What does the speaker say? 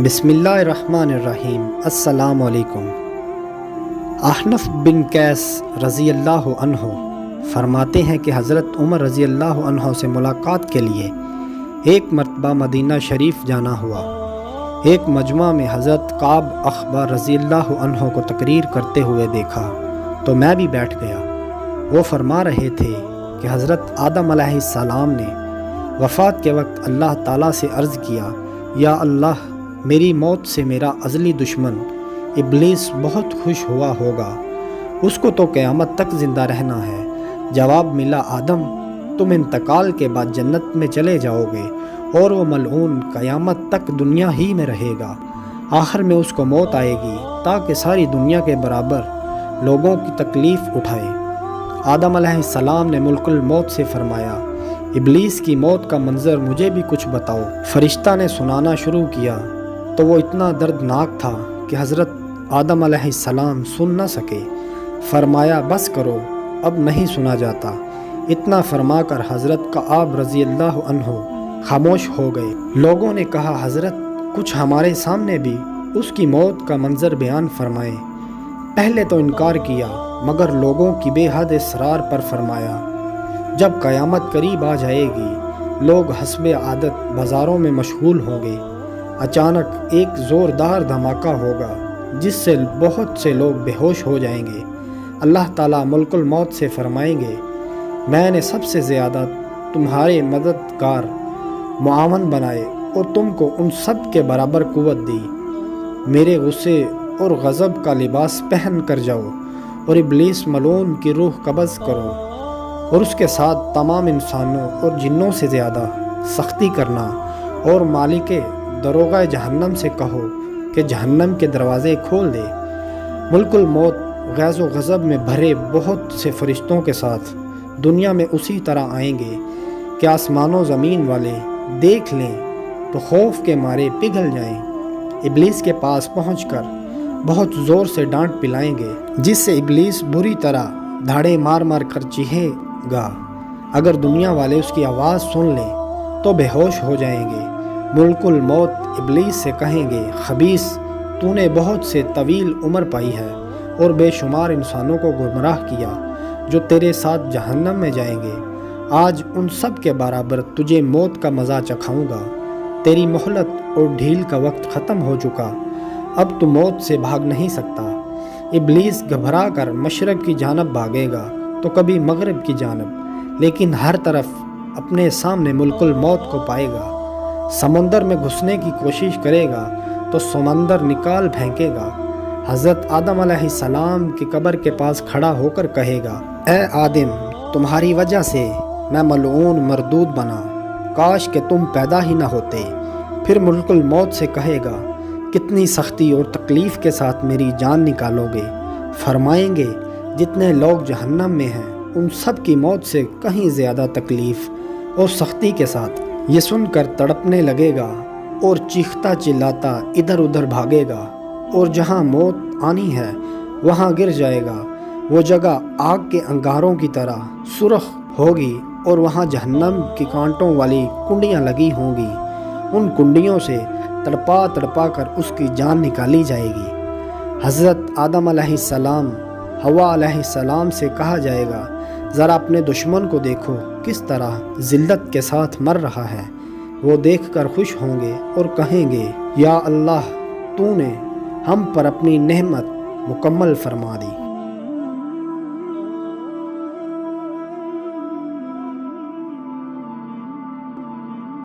بسم اللہ الرحمن الرحیم۔ السلام علیکم۔ احنف بن قیس رضی اللہ عنہ فرماتے ہیں کہ حضرت عمر رضی اللہ عنہ سے ملاقات کے لیے ایک مرتبہ مدینہ شریف جانا ہوا۔ ایک مجمع میں حضرت کعب اخبار رضی اللہ عنہ کو تقریر کرتے ہوئے دیکھا تو میں بھی بیٹھ گیا۔ وہ فرما رہے تھے کہ حضرت آدم علیہ السلام نے وفات کے وقت اللہ تعالیٰ سے عرض کیا، یا اللہ، میری موت سے میرا ازلی دشمن ابلیس بہت خوش ہوا ہوگا، اس کو تو قیامت تک زندہ رہنا ہے۔ جواب ملا، آدم، تم انتقال کے بعد جنت میں چلے جاؤ گے اور وہ ملعون قیامت تک دنیا ہی میں رہے گا۔ آخر میں اس کو موت آئے گی تاکہ ساری دنیا کے برابر لوگوں کی تکلیف اٹھائے۔ آدم علیہ السلام نے ملک الموت سے فرمایا، ابلیس کی موت کا منظر مجھے بھی کچھ بتاؤ۔ فرشتہ نے سنانا شروع کیا تو وہ اتنا دردناک تھا کہ حضرت آدم علیہ السلام سن نہ سکے۔ فرمایا، بس کرو، اب نہیں سنا جاتا۔ اتنا فرما کر حضرت کعب رضی اللہ عنہ خاموش ہو گئے۔ لوگوں نے کہا، حضرت کچھ ہمارے سامنے بھی اس کی موت کا منظر بیان فرمائیں۔ پہلے تو انکار کیا، مگر لوگوں کی بے حد اصرار پر فرمایا، جب قیامت قریب آ جائے گی، لوگ حسب عادت بازاروں میں مشغول ہوں گے۔ اچانک ایک زوردار دھماکہ ہوگا جس سے بہت سے لوگ بے ہوش ہو جائیں گے۔ اللہ تعالیٰ ملک الموت سے فرمائیں گے، میں نے سب سے زیادہ تمہارے مددگار معاون بنائے اور تم کو ان سب کے برابر قوت دی۔ میرے غصے اور غضب کا لباس پہن کر جاؤ اور ابلیس ملعون کی روح قبض کرو اور اس کے ساتھ تمام انسانوں اور جنوں سے زیادہ سختی کرنا، اور مالک دروغہ جہنم سے کہو کہ جہنم کے دروازے کھول دے۔ ملک الموت غیظ و غضب میں بھرے بہت سے فرشتوں کے ساتھ دنیا میں اسی طرح آئیں گے کہ آسمان و زمین والے دیکھ لیں تو خوف کے مارے پگھل جائیں۔ ابلیس کے پاس پہنچ کر بہت زور سے ڈانٹ پلائیں گے، جس سے ابلیس بری طرح دھاڑے مار مار کر چیخے گا۔ اگر دنیا والے اس کی آواز سن لیں تو بے ہوش ہو جائیں گے۔ ملک الموت ابلیس سے کہیں گے، خبیث، تو نے بہت سے طویل عمر پائی ہے اور بے شمار انسانوں کو گمراہ کیا جو تیرے ساتھ جہنم میں جائیں گے۔ آج ان سب کے برابر تجھے موت کا مزہ چکھاؤں گا۔ تیری مہلت اور ڈھیل کا وقت ختم ہو چکا، اب تو موت سے بھاگ نہیں سکتا۔ ابلیس گھبرا کر مشرق کی جانب بھاگے گا تو کبھی مغرب کی جانب، لیکن ہر طرف اپنے سامنے ملک الموت کو پائے گا۔ سمندر میں گھسنے کی کوشش کرے گا تو سمندر نکال پھینکے گا۔ حضرت آدم علیہ السلام کی قبر کے پاس کھڑا ہو کر کہے گا، اے آدم، تمہاری وجہ سے میں ملعون مردود بنا، کاش کہ تم پیدا ہی نہ ہوتے۔ پھر ملک الموت سے کہے گا، کتنی سختی اور تکلیف کے ساتھ میری جان نکالو گے۔ فرمائیں گے، جتنے لوگ جہنم میں ہیں ان سب کی موت سے کہیں زیادہ تکلیف اور سختی کے ساتھ۔ یہ سن کر تڑپنے لگے گا اور چیختا چلاتا ادھر ادھر بھاگے گا، اور جہاں موت آنی ہے وہاں گر جائے گا۔ وہ جگہ آگ کے انگاروں کی طرح سرخ ہوگی اور وہاں جہنم کی کانٹوں والی کنڈیاں لگی ہوں گی۔ ان کنڈیوں سے تڑپا تڑپا کر اس کی جان نکالی جائے گی۔ حضرت آدم علیہ السلام، حوا علیہ السلام سے کہا جائے گا، ذرا اپنے دشمن کو دیکھو کس طرح ذلت کے ساتھ مر رہا ہے۔ وہ دیکھ کر خوش ہوں گے اور کہیں گے، یا اللہ، تو نے ہم پر اپنی نعمت مکمل فرما دی۔